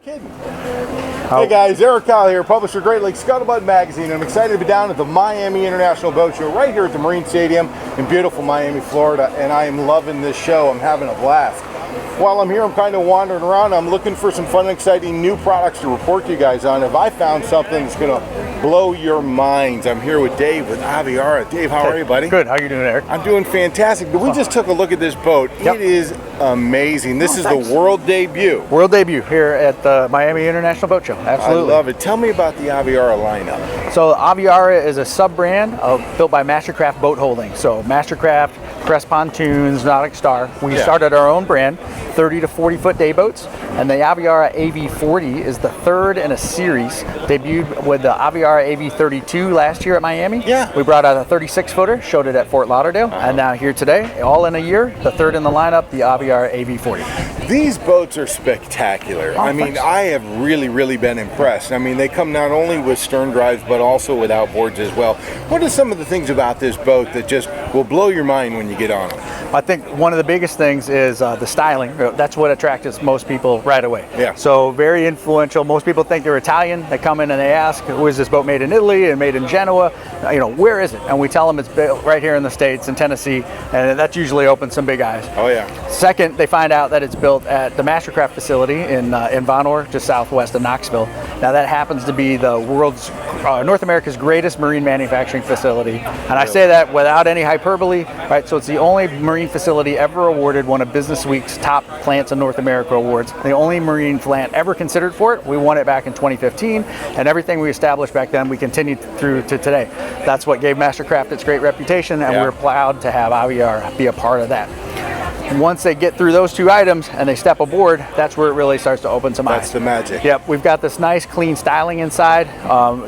Kidding. Hey guys, Eric Kyle here, publisher of Great Lakes Scuttlebutt magazine. I'm excited to be down at the Miami International Boat Show right here at the Marine Stadium in beautiful Miami, Florida, and I am loving this show. I'm having a blast. While I'm here, I'm kind of wandering around. I'm looking for some fun and exciting new products to report to you guys on. If I found something that's going to blow your minds, I'm here with Dave with Aviara. Dave, how are you, buddy? Good. How are you doing, Eric? I'm doing fantastic. We just took a look at this boat. Yep. It is amazing. This is the world debut. World debut here at the Miami International Boat Show. Absolutely. I love it. Tell me about the Aviara lineup. So Aviara is a sub-brand built by Mastercraft Boat Holding. So Mastercraft, Crest Pontoons, Nautic Star. We started our own brand, 30 to 40 foot day boats, and the Aviara AV40 is the third in a series. Debuted with the Aviara AV32 last year at Miami. Yeah. We brought out a 36 footer, showed it at Fort Lauderdale, and now here today, all in a year, the third in the lineup, the Aviara AV40. These boats are spectacular. I mean, I have really been impressed. I mean, they come not only with stern drives, but also with outboards as well. What are some of the things about this boat that just will blow your mind when you get on them? I think one of the biggest things is the styling. That's what attracts most people right away. Yeah. So very influential. Most people think they're Italian. They come in and they ask, "Was this boat made in Italy and made in Genoa? You know, where is it?" And we tell them it's built right here in the States, in Tennessee, and that usually opens some big eyes. Oh yeah. Second, they find out that it's built at the Mastercraft facility in Von Orr, just southwest of Knoxville. Now that happens to be the world's, North America's greatest marine manufacturing facility, and I say that without any hyperbole. Right. So it's the only marine facility ever awarded one of Business Week's top plants in North America awards. The only marine plant ever considered for it. We won it back in 2015, and everything we established back then we continued through to today. That's what gave Mastercraft its great reputation, and we're proud to have Aviara be a part of that. Once they get through those two items and they step aboard, that's where it really starts to open some eyes. That's the magic. Yep, we've got this nice clean styling inside,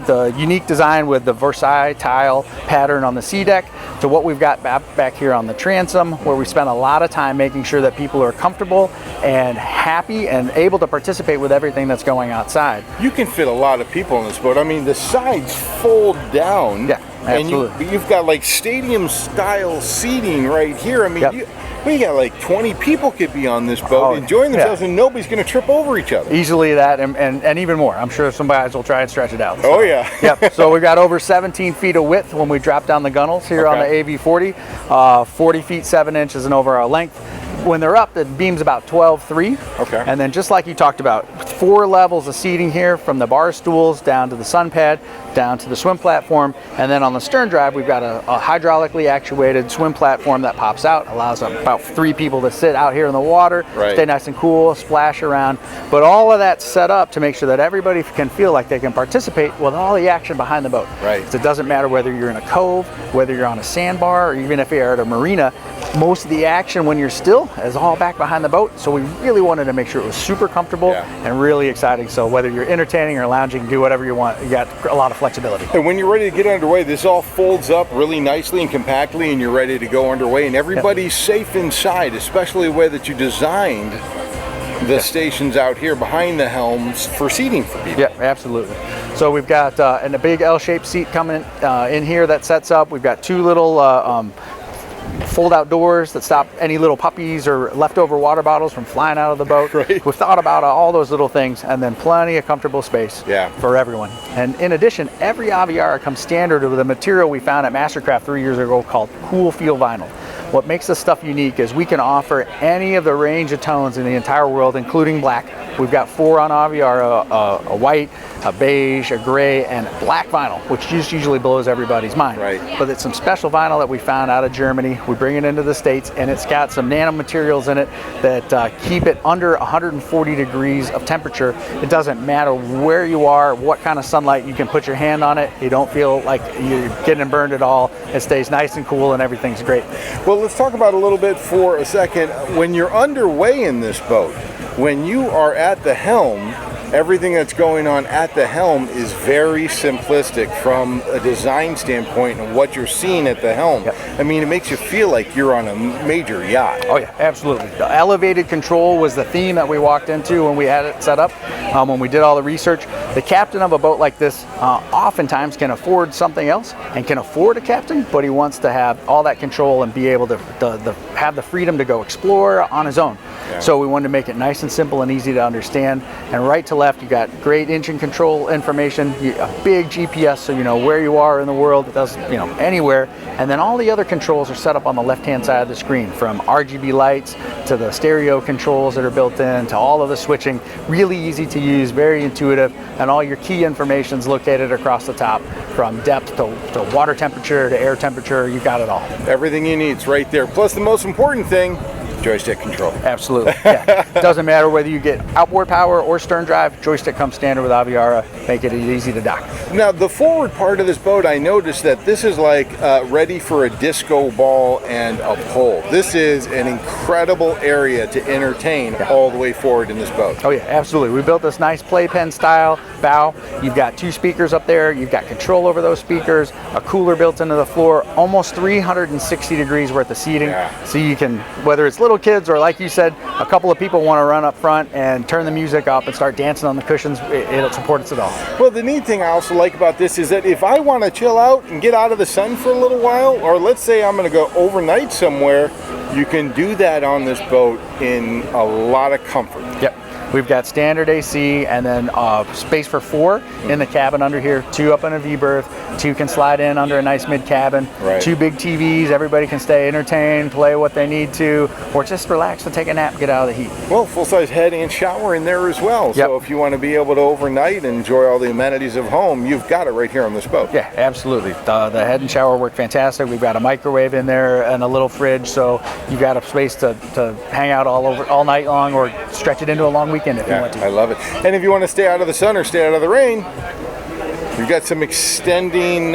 the unique design with the Versailles tile pattern on the sea deck, to what we've got back here on the transom, where we spend a lot of time making sure that people are comfortable and happy and able to participate with everything that's going outside. You can fit a lot of people on this boat. I mean, the sides fold down. Yeah, absolutely. And you've got like stadium style seating right here. I mean, we got like 20 people could be on this boat enjoying themselves, and nobody's going to trip over each other. Easily that, and even more. I'm sure some guys will try and stretch it out. Oh yeah. Yep. So we've got over 17 feet of width when we drop down the gunnels here on the AV40, 40 feet 7 inches in overall length. When they're up, the beam's about 12.3. Okay. And then just like you talked about, 4 levels of seating here, from the bar stools down to the sun pad, down to the swim platform, and then on the stern drive we've got a hydraulically actuated swim platform that pops out, allows about 3 people to sit out here in the water, stay nice and cool, splash around. But all of that's set up to make sure that everybody can feel like they can participate with all the action behind the boat. Right. So it doesn't matter whether you're in a cove, whether you're on a sandbar, or even if you're at a marina, most of the action when you're still is all back behind the boat. So we really wanted to make sure it was super comfortable and really exciting. So whether you're entertaining or lounging, do whatever you want, you got a lot of flexibility. And when you're ready to get underway, this all folds up really nicely and compactly, and you're ready to go underway, and everybody's safe inside, especially the way that you designed the stations out here behind the helms for seating for people. Yeah, absolutely. So we've got and a big L-shaped seat coming in here that sets up. We've got 2 little fold-out doors that stop any little puppies or leftover water bottles from flying out of the boat. Right. We've thought about all those little things, and then plenty of comfortable space for everyone. And in addition, every Aviara comes standard with a material we found at Mastercraft 3 years ago called Cool Feel Vinyl. What makes this stuff unique is we can offer any of the range of tones in the entire world, including black. We've got 4 on Aviara, a white, a beige, a gray, and black vinyl, which just usually blows everybody's mind. Right. But it's some special vinyl that we found out of Germany. We bring it into the States, and it's got some nanomaterials in it that keep it under 140 degrees of temperature. It doesn't matter where you are, what kind of sunlight, you can put your hand on it. You don't feel like you're getting burned at all. It stays nice and cool, and everything's great. Well, let's talk about a little bit for a second. When you're underway in this boat, when you are at the helm, everything that's going on at the helm is very simplistic from a design standpoint and what you're seeing at the helm. Yep. I mean, it makes you feel like you're on a major yacht. Oh yeah, absolutely. The elevated control was the theme that we walked into when we had it set up, when we did all the research. The captain of a boat like this oftentimes can afford something else and can afford a captain, but he wants to have all that control and be able to have the freedom to go explore on his own. So we wanted to make it nice and simple and easy to understand. And right to left, you got great engine control information, a big GPS, so you know where you are in the world. It does, you know, anywhere. And then all the other controls are set up on the left-hand side of the screen, from RGB lights to the stereo controls that are built in to all of the switching. Really easy to use, very intuitive, and all your key information is located across the top, from depth to water temperature to air temperature. You got it all. Everything you need is right there. Plus, the most important thing, joystick control. Absolutely. Yeah. Doesn't matter whether you get outboard power or stern drive, joystick comes standard with Aviara. Make it easy to dock. Now, the forward part of this boat, I noticed that this is like ready for a disco ball and a pole. This is an incredible area to entertain all the way forward in this boat. Oh yeah, absolutely. We built this nice playpen style bow. You've got 2 speakers up there. You've got control over those speakers, a cooler built into the floor, almost 360 degrees worth of seating. So you can, whether it's little kids or, like you said, a couple of people want to run up front and turn the music up and start dancing on the cushions, it'll support us at all. Well, the neat thing I also like about this is that if I want to chill out and get out of the sun for a little while, or let's say I'm going to go overnight somewhere, you can do that on this boat in a lot of comfort. Yep. We've got standard AC and then space for 4 in the cabin under here, 2 up in a V-berth, 2 can slide in under a nice mid-cabin, 2 big TVs, everybody can stay entertained, play what they need to, or just relax and take a nap, get out of the heat. Well, full-size head and shower in there as well. So if you want to be able to overnight and enjoy all the amenities of home, you've got it right here on this boat. Yeah, absolutely. The head and shower work fantastic. We've got a microwave in there and a little fridge, so you've got a space to hang out all night long, or stretch it into a long weekend if you want to. I love it. And if you want to stay out of the sun or stay out of the rain, you've got some extending,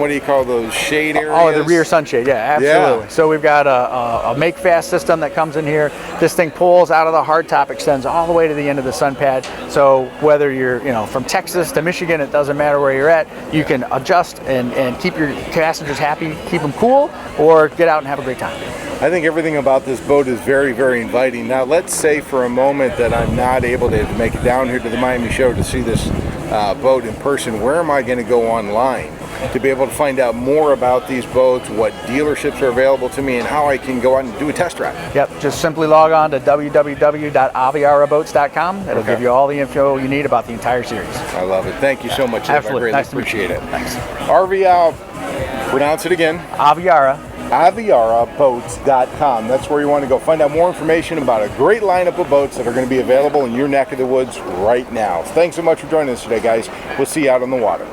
what do you call those, shade areas? Oh, the rear sunshade, yeah, absolutely. So we've got a make fast system that comes in here. This thing pulls out of the hardtop, extends all the way to the end of the sun pad. So whether you're, from Texas to Michigan, it doesn't matter where you're at, you can adjust and keep your passengers happy, keep them cool, or get out and have a great time. I think everything about this boat is very, very inviting. Now, let's say for a moment that I'm not able to make it down here to the Miami show to see this boat in person. Where am I going to go online to be able to find out more about these boats, what dealerships are available to me, and how I can go out and do a test drive? Yep, just simply log on to www.aviaraboats.com. It'll give you all the info you need about the entire series. I love it. Thank you so much. Absolutely. I greatly appreciate it. Thanks. Pronounce it again. Aviara. Aviaraboats.com. That's where you want to go. Find out more information about a great lineup of boats that are going to be available in your neck of the woods right now. Thanks so much for joining us today, guys. We'll see you out on the water.